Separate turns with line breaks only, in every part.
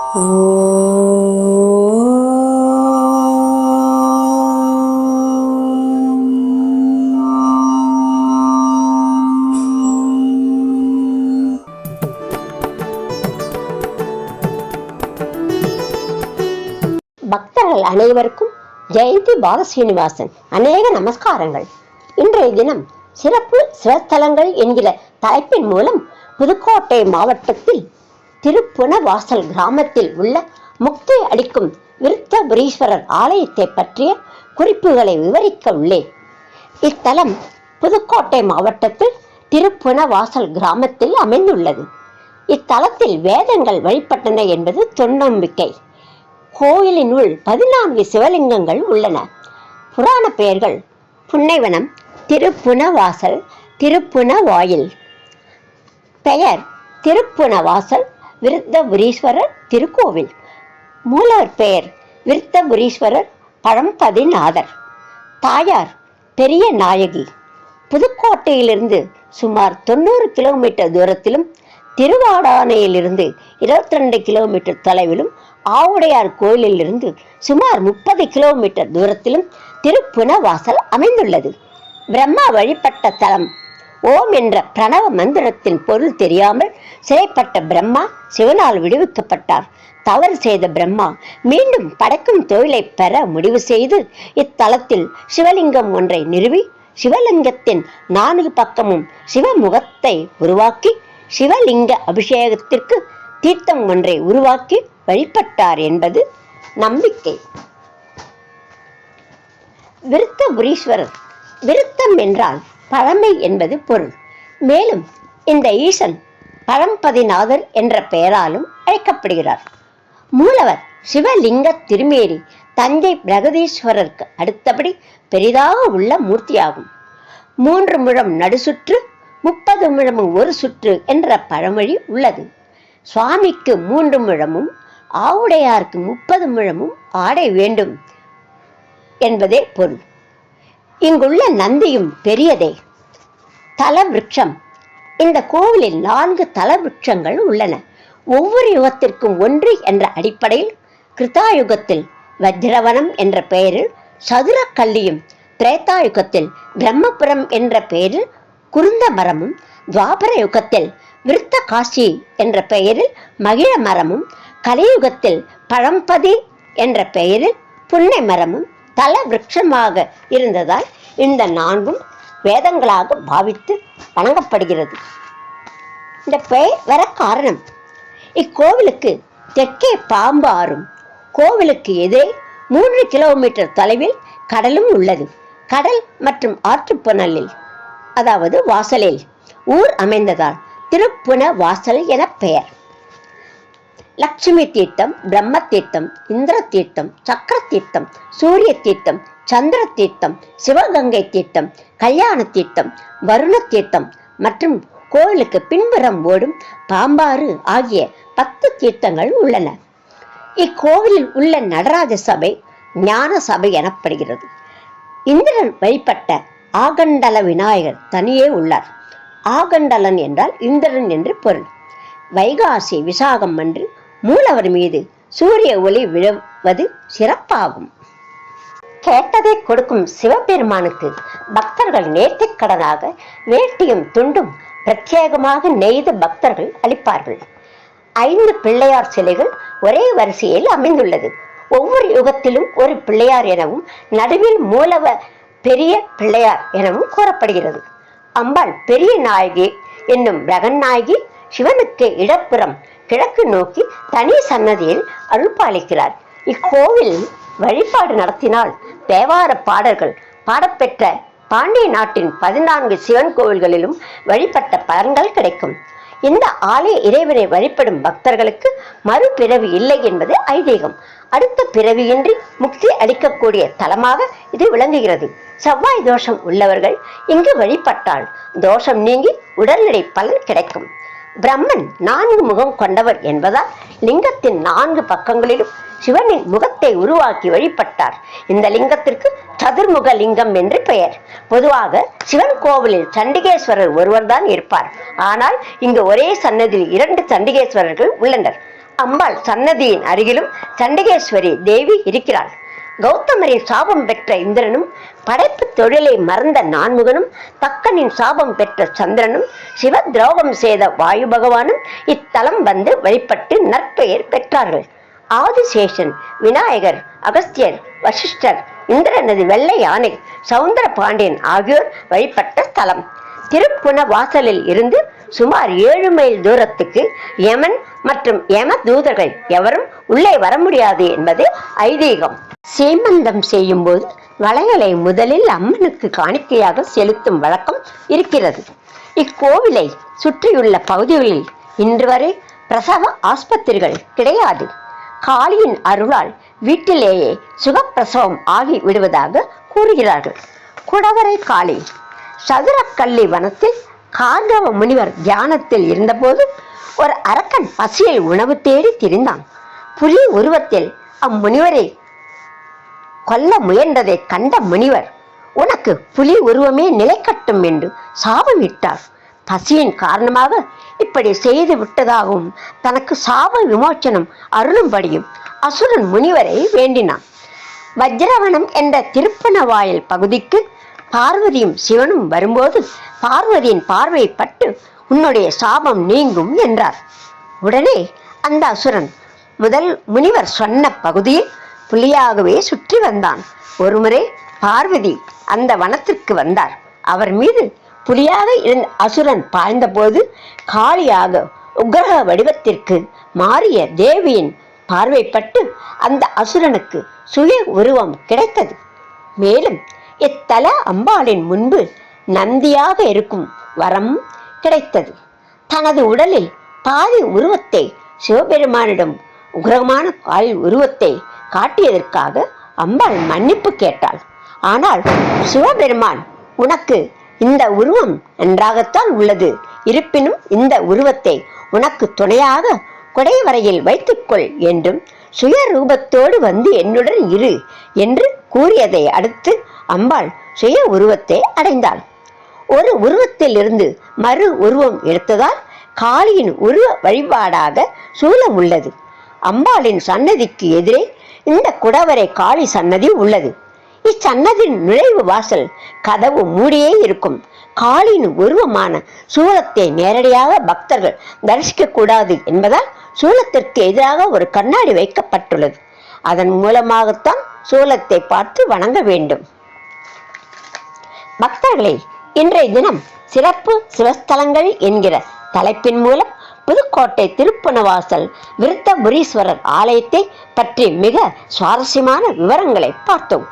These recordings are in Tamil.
பக்தர்கள் அனைவருக்கும் ஜெயந்தி பாலசீனிவாசன் அநேக நமஸ்காரங்கள். இன்றைய தினம் சிறப்பு சிவஸ்தலங்கள் என்கிற தலைப்பின் மூலம் புதுக்கோட்டை மாவட்டத்தில் திருப்புனவாசல் கிராமத்தில் உள்ள முக்தி அளிக்கும் விருத்தபுரீஸ்வரர் ஆலயத்தை பற்றிய குறிப்புகளை விவரிக்க உள்ளேன். இத்தலம் புதுக்கோட்டை மாவட்டத்தில் திருப்புனவாசல் கிராமத்தில் அமைந்துள்ளது. இத்தலத்தில் வேதங்கள் வழிபட்டன என்பது தொன்நம்பிக்கை. கோயிலினுள் 14 சிவலிங்கங்கள் உள்ளன. புராண பெயர்கள்: புன்னைவனம், திருப்புனவாசல், திருப்புனவாயில். பெயர்: திருப்புனவாசல் விருத்தபுரீஸ்வரர் திருக்கோவில். மூலவர் பெயர்: விருத்தபுரீஸ்வரர் பழம்பதிநாதர். தாயார் பெரிய நாயகி. புதுக்கோட்டையிலிருந்து சுமார் 90 கிலோமீட்டர் தூரத்திலும், திருவாடானையிலிருந்து 22 கிலோமீட்டர் தொலைவிலும், ஆவுடையார் கோயிலிலிருந்து சுமார் 30 கிலோமீட்டர் தூரத்திலும் திருப்புனவாசல் அமைந்துள்ளது. பிரம்மா வழிபட்ட தலம். ஓம் என்ற பிரணவ மந்திரத்தின் பொருள் தெரியாமல் சிறைப்பட்ட பிரம்மா சிவனால் விடுவிக்கப்பட்டார். தவறு செய்த பிரம்மா மீண்டும் படைக்கும் தொழிலை பெற முடிவு செய்து இத்தலத்தில் சிவலிங்கம் ஒன்றை நிறுவி, சிவலிங்கத்தின் 4 பக்கமும் சிவமுகத்தை உருவாக்கி, சிவலிங்க அபிஷேகத்திற்கு தீர்த்தம் ஒன்றை உருவாக்கி வழிபட்டார் என்பது நம்பிக்கை. விருத்தபுரீஸ்வரர். விருத்தம் என்றால் பழமை என்பது பொருள். மேலும் இந்த ஈசன் பழம்பதிநாதர் என்ற பெயராலும் அழைக்கப்படுகிறார். மூலவர் சிவலிங்க திருமேனி தஞ்சை பிரகதீஸ்வரருக்கு அடுத்தபடி பெரிதாக உள்ள மூர்த்தியாகும். 3 முழம் நடுசுற்று, 30 முழமும் ஒரு சுற்று என்ற பழமொழி உள்ளது. சுவாமிக்கு 3 முழமும், ஆவுடையாருக்கு 30 முழமும் ஆடை வேண்டும் என்பதே பொருள். இங்குள்ள நந்தியும் பெரியதே. தல விருட்சம். இந்த கோவிலில் 4 தல விருட்சங்கள் உள்ளன. ஒவ்வொரு யுகத்திற்கும் ஒன்று என்ற அடிப்படையில் கிருதாயுகத்தில் வஜ்ரவனம் என்ற பெயரில் சதுரக்கல்லியும், திரேதாயுகத்தில் பிரம்மபுரம் என்ற பெயரில் குருந்த மரமும், துவாபர யுகத்தில் விருத்த காசி என்ற பெயரில் மகிழ மரமும், கலியுகத்தில் பழம்பதி என்ற பெயரில் புன்னை மரமும் தல விருட்சமாக இருந்ததால் இந்த 4ம் வேதங்களாக பாவித்து வணங்கப்படுகிறது. இந்த பெயர் வர காரணம்: இக்கோவிலுக்கு தெற்கே பாம்பு ஆறும், கோவிலுக்கு எதிரே 3 கிலோமீட்டர் தொலைவில் கடலும் உள்ளது. கடல் மற்றும் ஆற்றுப்புணலில், அதாவது வாசலில் ஊர் அமைந்ததால் திருப்புனவாசல் என பெயர். லட்சுமி தீர்த்தம், பிரம்ம தீர்த்தம், இந்திர தீர்த்தம், சக்கர தீர்த்தம், சூரிய தீர்த்தம், சந்திர தீர்த்தம், சிவகங்கை தீர்த்தம், கல்யாண தீர்த்தம், வருண தீர்த்தம் மற்றும் கோவிலுக்கு பின்புறம் ஓடும் பாம்பாறு ஆகிய 10 தீர்த்தங்கள் உள்ளன. இக்கோவிலில் உள்ள நடராஜ சபை ஞான சபை எனப்படுகிறது. இந்திரன் வழிபட்ட ஆகண்டல விநாயகர் தனியே உள்ளார். ஆகண்டலன் என்றால் இந்திரன் என்று பொருள். வைகாசி விசாகம் அன்று மூலவர் மீது சூரிய ஒளி விழுவது சிறப்பாகும். கேட்டதை கொடுக்கும் சிவபெருமானுக்கு பக்தர்கள் நேர்த்திக்கடனாக வேட்டியும் துண்டும் பிரத்யேகமாக நெய்து பக்தர்கள் அளிப்பார்கள். 5 பிள்ளையார் சிலைகள் ஒரே வரிசையில் அமைந்துள்ளது. ஒவ்வொரு யுகத்திலும் ஒரு பிள்ளையார் எனவும் நடுவில் மூலவ பெரிய பிள்ளையார் எனவும் கூறப்படுகிறது. அம்பாள் பெரிய நாயகி என்னும் பிரகநாயகி சிவனுக்கு இடப்புறம் கிழக்கு நோக்கி தனி சன்னதியில் அருள்பாலிக்கிறார். இக்கோவில் வழிபாடு நடத்தினால் தேவார பாடல்கள் பாடப்பெற்ற பாண்டிய நாட்டின் 14 சிவன் கோவில்களிலும் வழிபட்ட பலன்கள் கிடைக்கும். இந்த ஆலய இறைவனை வழிபடும் பக்தர்களுக்கு மறுபிறவி இல்லை என்பது ஐதீகம். அடுத்த பிறவியின்றி முக்தி அளிக்கக்கூடிய தலமாக இது விளங்குகிறது. செவ்வாய் தோஷம் உள்ளவர்கள் இங்கு வழிபட்டால் தோஷம் நீங்கி உடல்நிலை பலன் கிடைக்கும். பிரம்மன் 4 முகம் கொண்டவர் என்பதால் லிங்கத்தின் 4 பக்கங்களிலும் சிவனின் முகத்தை உருவாக்கி வழிபட்டார். இந்த லிங்கத்திற்கு சதுர்முக லிங்கம் என்று பெயர். பொதுவாக சிவன் கோவிலில் சண்டிகேஸ்வரர் ஒருவர்தான் இருப்பார். ஆனால் இங்கு ஒரே சன்னதியில் 2 சண்டிகேஸ்வரர்கள் உள்ளனர். அம்பாள் சன்னதியின் அருகிலும் சண்டிகேஸ்வரி தேவி இருக்கிறாள். கௌதமரின் சாபம் பெற்ற இந்திரனும் படைப்பு தொழிலை மறந்த நான்முகனும் தக்கனின் சாபம் பெற்ற சந்திரனும் சிவ துரோகம் செய்த வாயு பகவானும் இத்தலம் வந்து வழிபட்டு நற்பெயர் பெற்றார்கள். ஆதிசேஷன், விநாயகர், அகஸ்தியர், வசிஷ்டர், இந்திரனது வெள்ளை யானை, சவுந்தர பாண்டியன் ஆகியோர் வழிபட்ட ஸ்தலம். திருப்புன வாசலில் இருந்து சுமார் 7 மைல் தூரத்துக்கு யமன் மற்றும் யம தூதர்கள் எவரும் உள்ளே வர முடியாது என்பது ஐதீகம். சீமந்தம் செய்யும் போது வளையலை முதலில் அம்மனுக்கு காணிக்கையாக செலுத்தும் வழக்கம் இருக்கிறது. இக்கோவிலை சுற்றியுள்ள பகுதிகளில் இன்று வரை பிரசவ ஆஸ்பத்திரிகள் கிடையாது. காளியின் அருளால் வீட்டிலேயே சுகப்பிரசவம் ஆகி விடுவதாக கூறுகிறார்கள். குடவரை காளி. சதுரக்கள்ளி வனத்தில் கார்கவ முனிவர் தியானத்தில் இருந்தபோது ஒரு அரக்கன் பசியில் உணவு தேடி திரிந்தான். புலி உருவத்தில் அம்முனிவரை கொல்ல முயன்றதை கண்ட முனிவர், உனக்கு புலி உருவமே நிலை கட்டும் என்று சாபமிட்டார். பசியின் காரணமாக இப்படி செய்து விட்டதாகவும் தனக்கு சாப விமோச்சனம் அருளும்படியும் அசுரன் முனிவரை வேண்டினான். வஜ்ரவனம் என்ற திருப்பனவாயல் பகுதிக்கு பார்வதியும் சிவனும் வரும்போது பார்வதியின் பார்வை பட்டு உன்னுடைய சாபம் நீங்கும் என்றார். உடனே அந்த அசுரன் முதல் முனிவர் சொன்ன பகுதியில் புலியாகவே சுற்றி வந்தான். ஒருமுறை பார்வதி அந்த வனத்திற்கு வந்தார். அவர் மீது புலியாக இருந்த அசுரன் பாய்ந்த போது காளியாக உக்ரக வடிவத்திற்கு மாறிய தேவியின் பார்வைப்பட்டு அந்த அசுரனுக்கு சுய உருவம் கிடைத்தது. மேலும் இத்தல அம்பாளின் முன்பு நந்தியாக இருக்கும் வரம் கிடைத்தது. தனது உடலில் பாதி உருவத்தை சிவபெருமானிடம் உக்ரகமான காளி உருவத்தை காட்டியதற்காக அம்பாள் மன்னிப்பு கேட்டாள். ஆனால் சிவபெருமான், உனக்கு இந்த உருவம் நன்றாகத்தான் உள்ளது, இருப்பினும் இந்த உருவத்தை உனக்கு துணையாக குடைவரையில் வைத்துக்கொள் என்றும் சுய ரூபத்தோடு வந்து என்னுடன் இரு என்று கூறியதை அடுத்து அம்பாள் சுய உருவத்தை அடைந்தாள். ஒரு உருவத்தில் இருந்து மறு உருவம் எடுத்ததால் காளியின் உருவ வழிபாடாக சூலம் உள்ளது. அம்பாளின் சன்னதிக்கு எதிரே இந்த குடவரை காளி சன்னதி உள்ளது. இச்சன்னதின் நுழைவு வாசல் கதவு மூடியே இருக்கும். காளியின் உருவமான சூலத்தை நேரடியாக பக்தர்கள் தரிசிக்க கூடாது என்பதால் சூலத்திற்கு எதிராக ஒரு கண்ணாடி வைக்கப்பட்டுள்ளது. அதன் மூலமாகத்தான் சூலத்தை பார்த்து வணங்க வேண்டும். பக்தர்களே, இன்றைய தினம் சிறப்பு சிவஸ்தலங்கள் என்கிற தலைப்பின் மூலம் புதுக்கோட்டை திருப்புனவாசல் விருத்தபுரீஸ்வரர் ஆலயத்தை பற்றி மிக சுவாரஸ்யமான விவரங்களை பார்த்தோம்.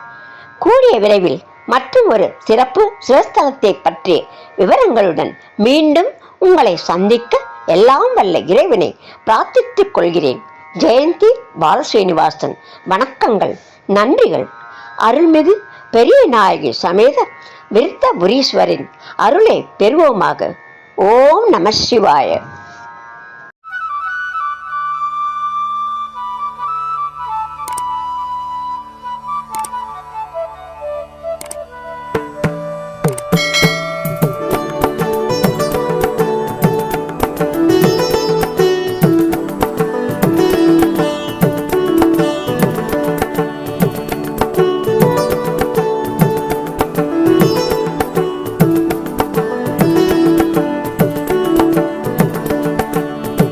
கூடிய விரைவில் மற்றும் ஒரு சிறப்பு சிவஸ்தலத்தை பற்றிய விவரங்களுடன் மீண்டும் உங்களை சந்திக்க எல்லாம் வல்ல இறைவனை பிரார்த்தித்துக் கொள்கிறேன். ஜெயந்தி பாலஸ்ரீனிவாசன். வணக்கங்கள், நன்றிகள். அருள்மிகு பெரிய நாயகி சமேத விருத்தபுரீஸ்வரின் அருளை பெறுவோமாக. ஓம் நம சிவாய.